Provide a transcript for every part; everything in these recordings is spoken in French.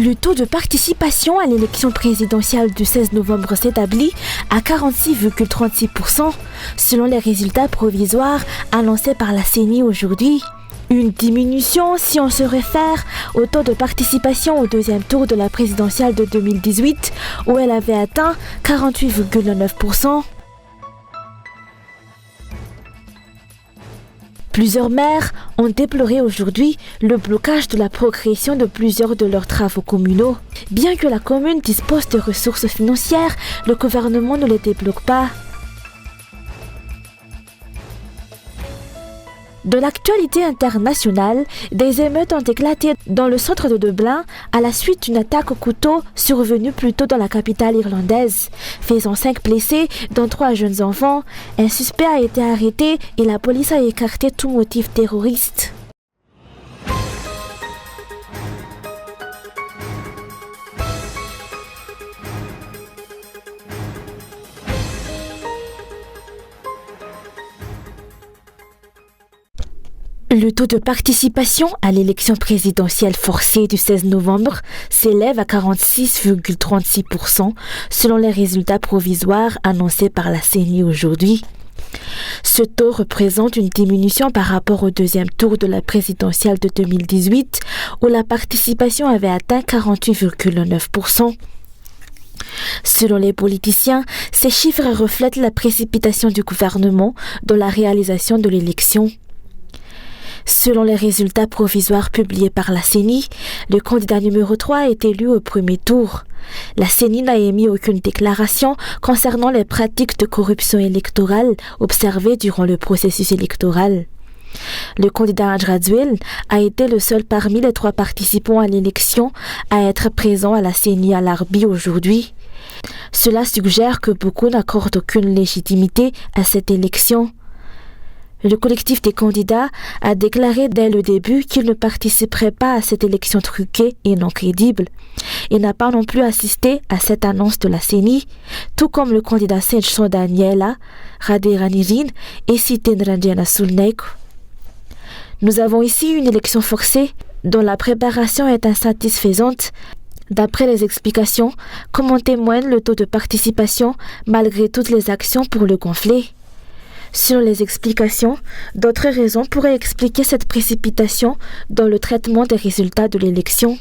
Le taux de participation à l'élection présidentielle du 16 novembre s'établit à 46,36% selon les résultats provisoires annoncés par la CENI aujourd'hui. Une diminution si on se réfère au taux de participation au deuxième tour de la présidentielle de 2018 où elle avait atteint 48,9%. Plusieurs maires ont déploré aujourd'hui le blocage de la progression de plusieurs de leurs travaux communaux. Bien que la commune dispose de ressources financières, le gouvernement ne les débloque pas. De l'actualité internationale, des émeutes ont éclaté dans le centre de Dublin à la suite d'une attaque au couteau survenue plus tôt dans la capitale irlandaise, faisant 5 blessés, dont 3 jeunes enfants. Un suspect a été arrêté et la police a écarté tout motif terroriste. Le taux de participation à l'élection présidentielle forcée du 16 novembre s'élève à 46,36% selon les résultats provisoires annoncés par la CENI aujourd'hui. Ce taux représente une diminution par rapport au deuxième tour de la présidentielle de 2018 où la participation avait atteint 48,9%. Selon les politiciens, ces chiffres reflètent la précipitation du gouvernement dans la réalisation de l'élection. Selon les résultats provisoires publiés par la CENI, le candidat numéro 3 est élu au premier tour. La CENI n'a émis aucune déclaration concernant les pratiques de corruption électorale observées durant le processus électoral. Le candidat Andradzuel a été le seul parmi les 3 participants à l'élection à être présent à la CENI à Larbi aujourd'hui. Cela suggère que beaucoup n'accordent aucune légitimité à cette élection. Le collectif des candidats a déclaré dès le début qu'il ne participerait pas à cette élection truquée et non crédible. Il n'a pas non plus assisté à cette annonce de la CENI, tout comme le candidat Senchon Daniela, Raderanirin et Sitenrandiana Sulneiko. Nous avons ici une élection forcée dont la préparation est insatisfaisante. D'après les explications, comme en témoigne le taux de participation malgré toutes les actions pour le gonfler. Selon les explications, d'autres raisons pourraient expliquer cette précipitation dans le traitement des résultats de l'élection.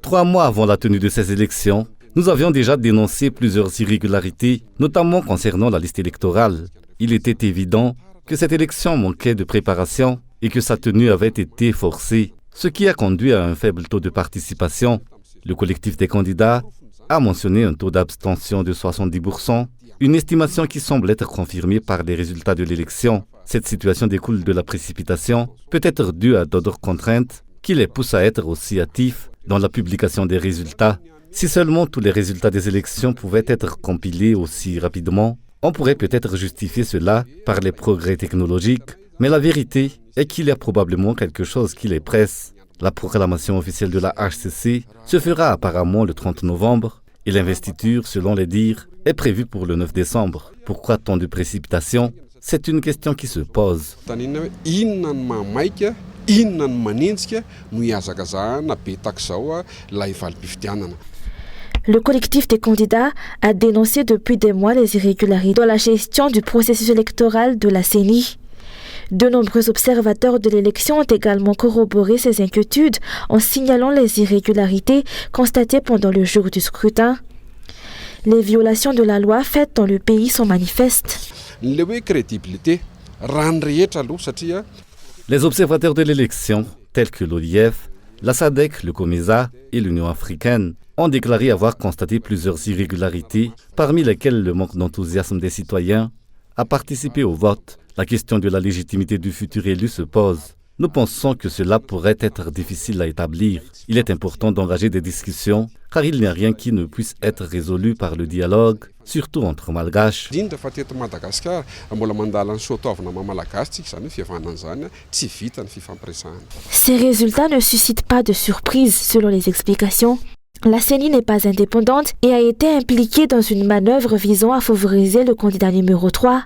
3 mois avant la tenue de ces élections, nous avions déjà dénoncé plusieurs irrégularités, notamment concernant la liste électorale. Il était évident que cette élection manquait de préparation et que sa tenue avait été forcée, ce qui a conduit à un faible taux de participation. Le collectif des candidats a mentionné un taux d'abstention de 70%, une estimation qui semble être confirmée par les résultats de l'élection. Cette situation découle de la précipitation, peut être due à d'autres contraintes qui les poussent à être aussi hâtifs dans la publication des résultats. Si seulement tous les résultats des élections pouvaient être compilés aussi rapidement, on pourrait peut-être justifier cela par les progrès technologiques, mais la vérité est qu'il y a probablement quelque chose qui les presse. La proclamation officielle de la HCC se fera apparemment le 30 novembre et l'investiture, selon les dires, est prévue pour le 9 décembre. Pourquoi tant de précipitation? C'est une question qui se pose. Le collectif des candidats a dénoncé depuis des mois les irrégularités dans la gestion du processus électoral de la CENI. De nombreux observateurs de l'élection ont également corroboré ces inquiétudes en signalant les irrégularités constatées pendant le jour du scrutin. Les violations de la loi faites dans le pays sont manifestes. Les observateurs de l'élection, tels que l'OIF, la SADC, le COMESA et l'Union africaine, ont déclaré avoir constaté plusieurs irrégularités, parmi lesquelles le manque d'enthousiasme des citoyens à participer au vote. La question de la légitimité du futur élu se pose. Nous pensons que cela pourrait être difficile à établir. Il est important d'engager des discussions, car il n'y a rien qui ne puisse être résolu par le dialogue, surtout entre Malgaches. Ces résultats ne suscitent pas de surprise, selon les explications. La CENI n'est pas indépendante et a été impliquée dans une manœuvre visant à favoriser le candidat numéro 3.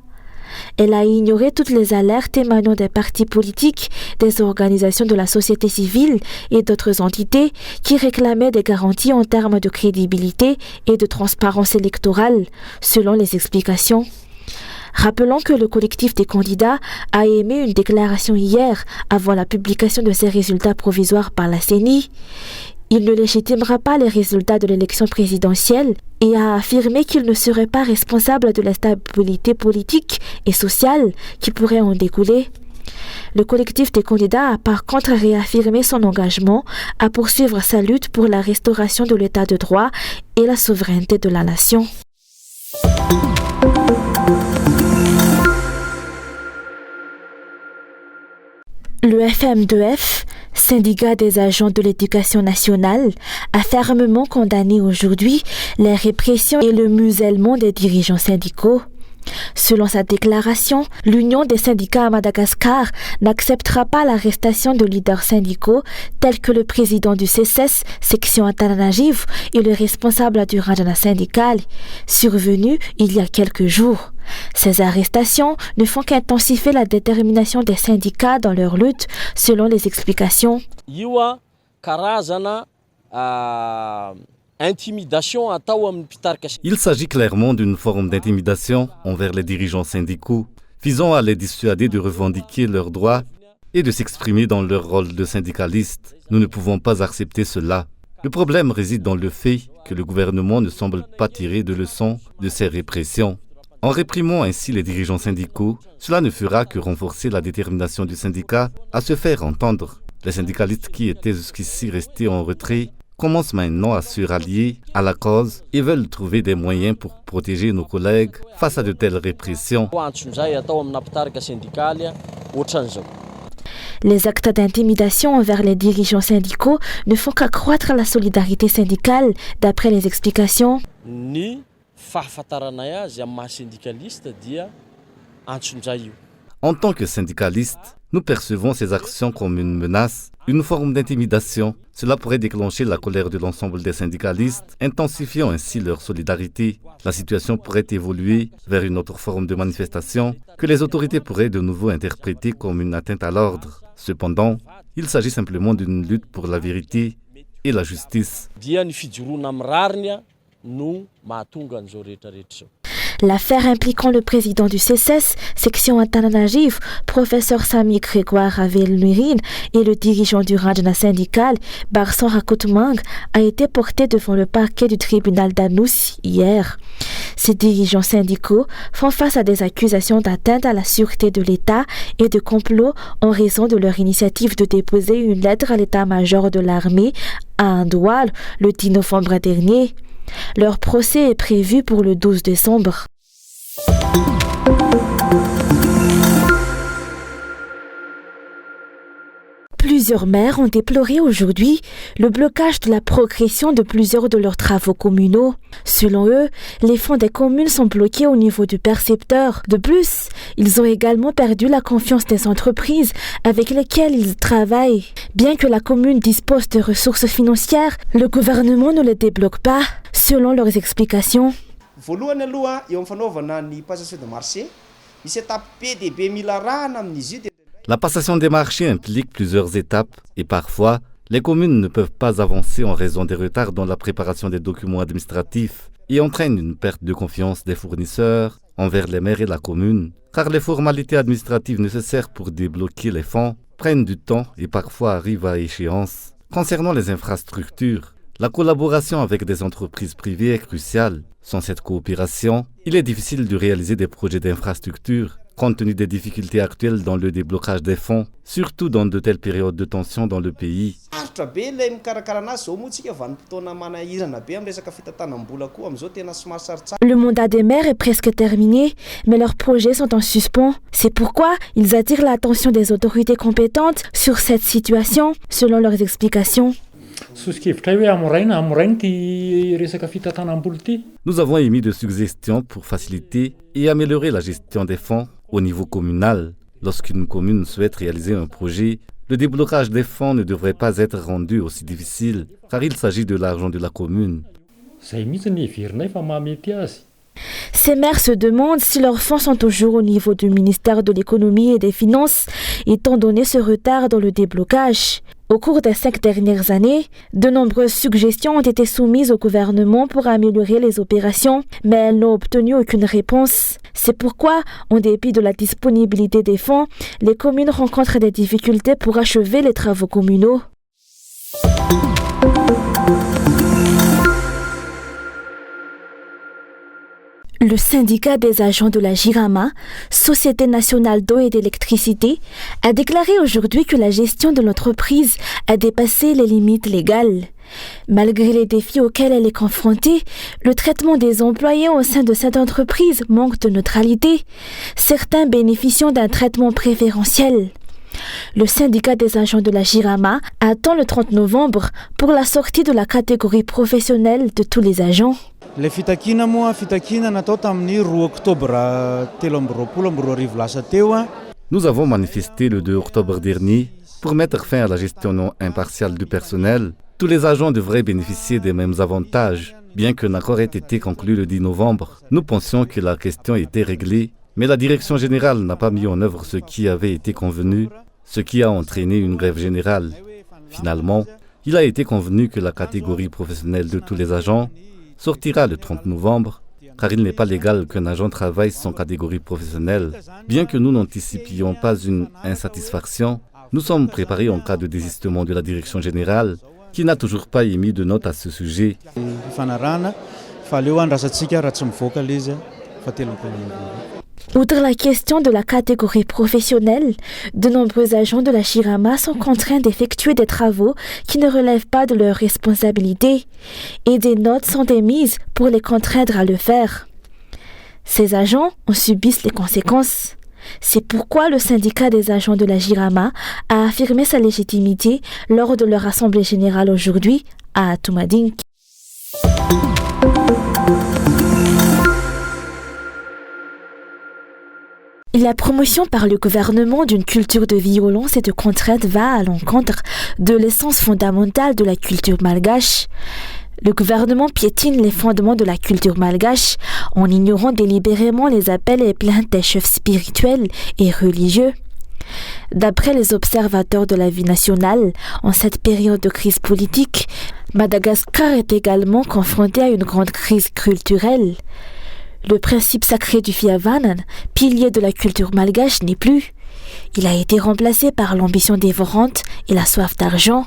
Elle a ignoré toutes les alertes émanant des partis politiques, des organisations de la société civile et d'autres entités qui réclamaient des garanties en termes de crédibilité et de transparence électorale, selon les explications. Rappelons que le collectif des candidats a émis une déclaration hier avant la publication de ses résultats provisoires par la CENI. Il ne légitimera pas les résultats de l'élection présidentielle et a affirmé qu'il ne serait pas responsable de l'instabilité politique et sociale qui pourrait en découler. Le collectif des candidats a par contre réaffirmé son engagement à poursuivre sa lutte pour la restauration de l'état de droit et la souveraineté de la nation. Le FM2F, syndicat des agents de l'éducation nationale, a fermement condamné aujourd'hui les répressions et le musellement des dirigeants syndicaux. Selon sa déclaration, l'Union des syndicats à Madagascar n'acceptera pas l'arrestation de leaders syndicaux tels que le président du CSS, section Antananarivo, et le responsable du Rajana syndical, survenu il y a quelques jours. Ces arrestations ne font qu'intensifier la détermination des syndicats dans leur lutte, selon les explications. Il s'agit clairement d'une forme d'intimidation envers les dirigeants syndicaux, visant à les dissuader de revendiquer leurs droits et de s'exprimer dans leur rôle de syndicalistes. Nous ne pouvons pas accepter cela. Le problème réside dans le fait que le gouvernement ne semble pas tirer de leçons de ces répressions. En réprimant ainsi les dirigeants syndicaux, cela ne fera que renforcer la détermination du syndicat à se faire entendre. Les syndicalistes qui étaient jusqu'ici restés en retrait commencent maintenant à se rallier à la cause et veulent trouver des moyens pour protéger nos collègues face à de telles répressions. Les actes d'intimidation envers les dirigeants syndicaux ne font qu'accroître la solidarité syndicale, d'après les explications. En tant que syndicalistes, nous percevons ces actions comme une menace, une forme d'intimidation. Cela pourrait déclencher la colère de l'ensemble des syndicalistes, intensifiant ainsi leur solidarité. La situation pourrait évoluer vers une autre forme de manifestation que les autorités pourraient de nouveau interpréter comme une atteinte à l'ordre. Cependant, il s'agit simplement d'une lutte pour la vérité et la justice. L'affaire impliquant le président du CSS, section Antananarivo, professeur Sami Grégoire Ravel-Nurin, et le dirigeant du Rajana syndical, Barson Rakotmang, a été porté devant le parquet du tribunal d'Anoussi hier. Ces dirigeants syndicaux font face à des accusations d'atteinte à la sûreté de l'État et de complot en raison de leur initiative de déposer une lettre à l'état-major de l'armée à Andoual le 10 novembre dernier. Leur procès est prévu pour le 12 décembre. Plusieurs maires ont déploré aujourd'hui le blocage de la progression de plusieurs de leurs travaux communaux. Selon eux, les fonds des communes sont bloqués au niveau du percepteur. De plus, ils ont également perdu la confiance des entreprises avec lesquelles ils travaillent. Bien que la commune dispose de ressources financières, le gouvernement ne les débloque pas, selon leurs explications. La passation des marchés implique plusieurs étapes et parfois, les communes ne peuvent pas avancer en raison des retards dans la préparation des documents administratifs et entraîne une perte de confiance des fournisseurs envers les maires et la commune, car les formalités administratives nécessaires pour débloquer les fonds prennent du temps et parfois arrivent à échéance. Concernant les infrastructures, la collaboration avec des entreprises privées est cruciale. Sans cette coopération, il est difficile de réaliser des projets d'infrastructure compte tenu des difficultés actuelles dans le déblocage des fonds, surtout dans de telles périodes de tension dans le pays. Le mandat des maires est presque terminé, mais leurs projets sont en suspens. C'est pourquoi ils attirent l'attention des autorités compétentes sur cette situation, selon leurs explications. Nous avons émis des suggestions pour faciliter et améliorer la gestion des fonds au niveau communal. Lorsqu'une commune souhaite réaliser un projet, le déblocage des fonds ne devrait pas être rendu aussi difficile, car il s'agit de l'argent de la commune. Ces maires se demandent si leurs fonds sont toujours au niveau du ministère de l'économie et des finances, étant donné ce retard dans le déblocage. Au cours des 5 dernières années, de nombreuses suggestions ont été soumises au gouvernement pour améliorer les opérations, mais elles n'ont obtenu aucune réponse. C'est pourquoi, en dépit de la disponibilité des fonds, les communes rencontrent des difficultés pour achever les travaux communaux. Le syndicat des agents de la JIRAMA, Société nationale d'eau et d'électricité, a déclaré aujourd'hui que la gestion de l'entreprise a dépassé les limites légales. Malgré les défis auxquels elle est confrontée, le traitement des employés au sein de cette entreprise manque de neutralité, certains bénéficiant d'un traitement préférentiel. Le syndicat des agents de la JIRAMA attend le 30 novembre pour la sortie de la catégorie professionnelle de tous les agents. Le fitakina moa fitakina natao tamin'ny 2 octobre 2022 teo. Nous avons manifesté le 2 octobre dernier pour mettre fin à la gestion non impartiale du personnel. Tous les agents devraient bénéficier des mêmes avantages. Bien qu'un accord ait été conclu le 10 novembre, nous pensions que la question était réglée, mais la direction générale n'a pas mis en œuvre ce qui avait été convenu, ce qui a entraîné une grève générale. Finalement, il a été convenu que la catégorie professionnelle de tous les agents sortira le 30 novembre, car il n'est pas légal qu'un agent travaille sans catégorie professionnelle. Bien que nous n'anticipions pas une insatisfaction, nous sommes préparés en cas de désistement de la direction générale, qui n'a toujours pas émis de note à ce sujet. Outre la question de la catégorie professionnelle, de nombreux agents de la JIRAMA sont contraints d'effectuer des travaux qui ne relèvent pas de leur responsabilité et des notes sont émises pour les contraindre à le faire. Ces agents en subissent les conséquences. C'est pourquoi le syndicat des agents de la JIRAMA a affirmé sa légitimité lors de leur assemblée générale aujourd'hui à Toumadink. La promotion par le gouvernement d'une culture de violence et de contrainte va à l'encontre de l'essence fondamentale de la culture malgache. Le gouvernement piétine les fondements de la culture malgache en ignorant délibérément les appels et plaintes des chefs spirituels et religieux. D'après les observateurs de la vie nationale, en cette période de crise politique, Madagascar est également confronté à une grande crise culturelle. Le principe sacré du Fiavanan, pilier de la culture malgache, n'est plus. Il a été remplacé par l'ambition dévorante et la soif d'argent,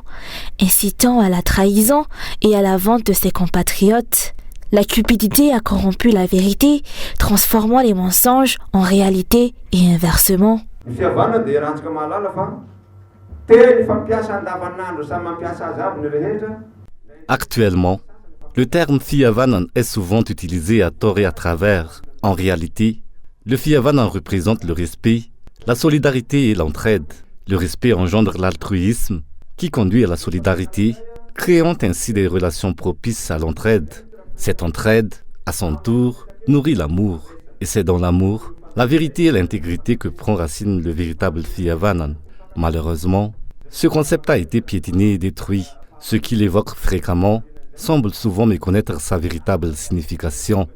incitant à la trahison et à la vente de ses compatriotes. La cupidité a corrompu la vérité, transformant les mensonges en réalité et inversement. Actuellement, le terme Fiavanan est souvent utilisé à tort et à travers. En réalité, le Fiavanan représente le respect, la solidarité et l'entraide. Le respect engendre l'altruisme qui conduit à la solidarité, créant ainsi des relations propices à l'entraide. Cette entraide, à son tour, nourrit l'amour. Et c'est dans l'amour, la vérité et l'intégrité que prend racine le véritable Fiavanan. Malheureusement, ce concept a été piétiné et détruit. Ceux qui l'évoquent fréquemment semble souvent méconnaître sa véritable signification.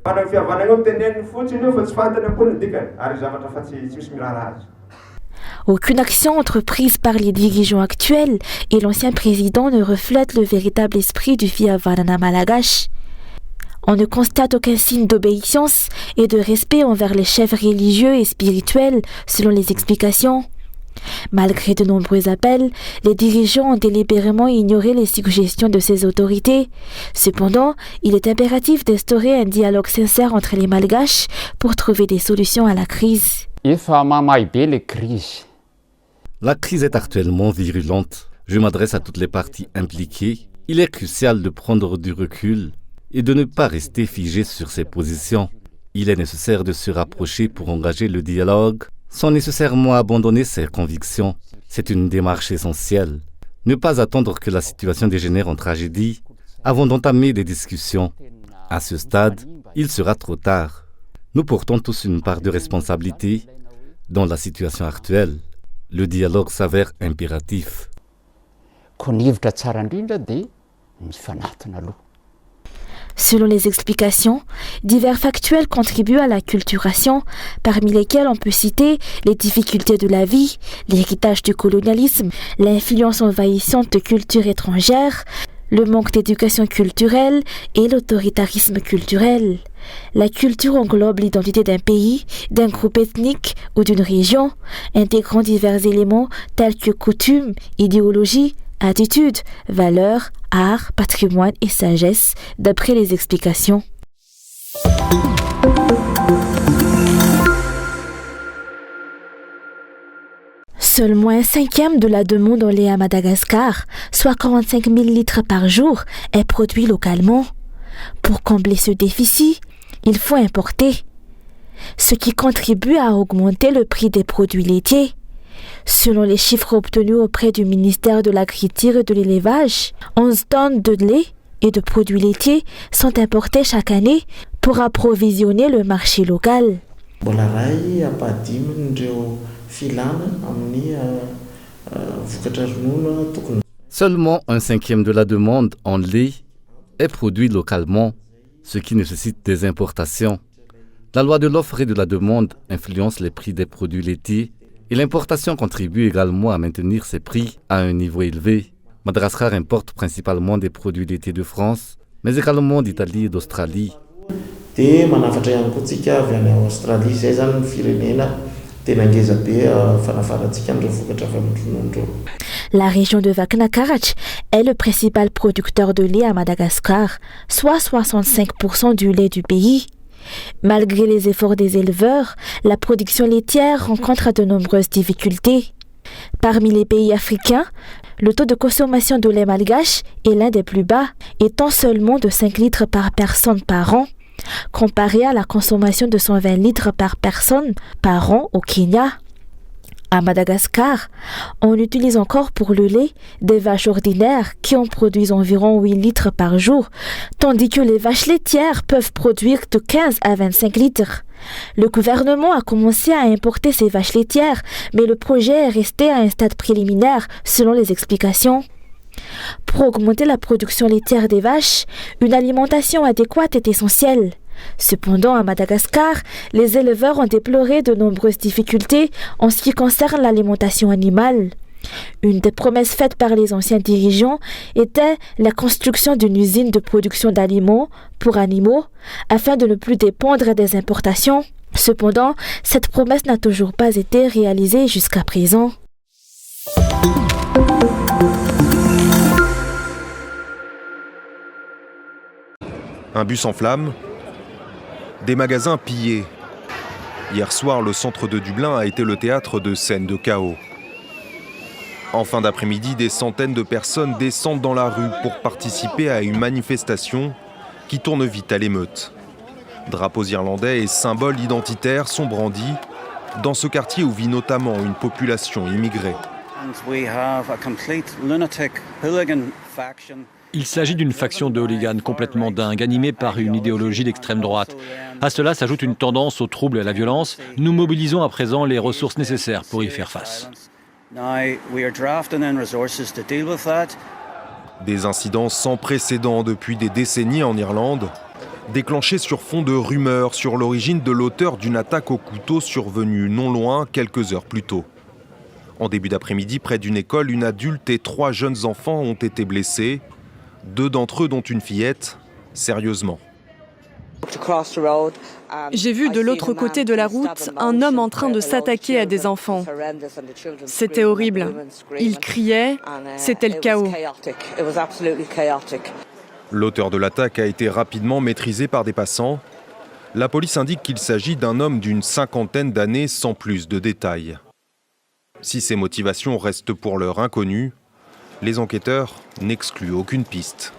Aucune action entreprise par les dirigeants actuels et l'ancien président ne reflète le véritable esprit du Fiavanan malgache. On ne constate aucun signe d'obéissance et de respect envers les chefs religieux et spirituels, selon les explications. Malgré de nombreux appels, les dirigeants ont délibérément ignoré les suggestions de ces autorités. Cependant, il est impératif d'instaurer un dialogue sincère entre les Malgaches pour trouver des solutions à la crise. La crise est actuellement virulente. Je m'adresse à toutes les parties impliquées. Il est crucial de prendre du recul et de ne pas rester figé sur ses positions. Il est nécessaire de se rapprocher pour engager le dialogue sans nécessairement abandonner ses convictions. C'est une démarche essentielle. Ne pas attendre que la situation dégénère en tragédie avant d'entamer des discussions. À ce stade, il sera trop tard. Nous portons tous une part de responsabilité dans la situation actuelle. Le dialogue s'avère impératif. Selon les explications, divers factuels contribuent à l'acculturation, parmi lesquels on peut citer les difficultés de la vie, l'héritage du colonialisme, l'influence envahissante de cultures étrangères, le manque d'éducation culturelle et l'autoritarisme culturel. La culture englobe l'identité d'un pays, d'un groupe ethnique ou d'une région, intégrant divers éléments tels que coutumes, idéologie, attitudes, valeurs, art, patrimoine et sagesse, d'après les explications. Seulement 1/5 de la demande en lait à Madagascar, soit 45 000 litres par jour, est produit localement. Pour combler ce déficit, il faut importer, ce qui contribue à augmenter le prix des produits laitiers. Selon les chiffres obtenus auprès du ministère de l'Agriculture et de l'Élevage, 11 tonnes de lait et de produits laitiers sont importés chaque année pour approvisionner le marché local. Seulement 1/5 de la demande en lait est produit localement, ce qui nécessite des importations. La loi de l'offre et de la demande influence les prix des produits laitiers et l'importation contribue également à maintenir ces prix à un niveau élevé. Madagascar importe principalement des produits laitiers de France, mais également d'Italie et d'Australie. La région de Vakna-Karach est le principal producteur de lait à Madagascar, soit 65% du lait du pays. Malgré les efforts des éleveurs, la production laitière rencontre de nombreuses difficultés. Parmi les pays africains, le taux de consommation de lait malgache est l'un des plus bas, étant seulement de 5 litres par personne par an, comparé à la consommation de 120 litres par personne par an au Kenya. À Madagascar, on utilise encore pour le lait des vaches ordinaires qui en produisent environ 8 litres par jour, tandis que les vaches laitières peuvent produire de 15 à 25 litres. Le gouvernement a commencé à importer ces vaches laitières, mais le projet est resté à un stade préliminaire, selon les explications. Pour augmenter la production laitière des vaches, une alimentation adéquate est essentielle. Cependant, à Madagascar, les éleveurs ont déploré de nombreuses difficultés en ce qui concerne l'alimentation animale. Une des promesses faites par les anciens dirigeants était la construction d'une usine de production d'aliments pour animaux afin de ne plus dépendre des importations. Cependant, cette promesse n'a toujours pas été réalisée jusqu'à présent. Un bus en flammes, des magasins pillés. Hier soir, le centre de Dublin a été le théâtre de scènes de chaos. En fin d'après-midi, des centaines de personnes descendent dans la rue pour participer à une manifestation qui tourne vite à l'émeute. Drapeaux irlandais et symboles identitaires sont brandis dans ce quartier où vit notamment une population immigrée. Il s'agit d'une faction de hooligans complètement dingue, animée par une idéologie d'extrême droite. À cela s'ajoute une tendance au trouble et à la violence. Nous mobilisons à présent les ressources nécessaires pour y faire face. Des incidents sans précédent depuis des décennies en Irlande, déclenchés sur fond de rumeurs sur l'origine de l'auteur d'une attaque au couteau survenue non loin quelques heures plus tôt. En début d'après-midi, près d'une école, une adulte et 3 jeunes enfants ont été blessés. 2 d'entre eux, dont une fillette, sérieusement. J'ai vu de l'autre côté de la route un homme en train de s'attaquer à des enfants. C'était horrible. Il criait, c'était le chaos. L'auteur de l'attaque a été rapidement maîtrisé par des passants. La police indique qu'il s'agit d'un homme d'une 50aine d'années sans plus de détails. Si ses motivations restent pour l'heure inconnues, les enquêteurs n'excluent aucune piste.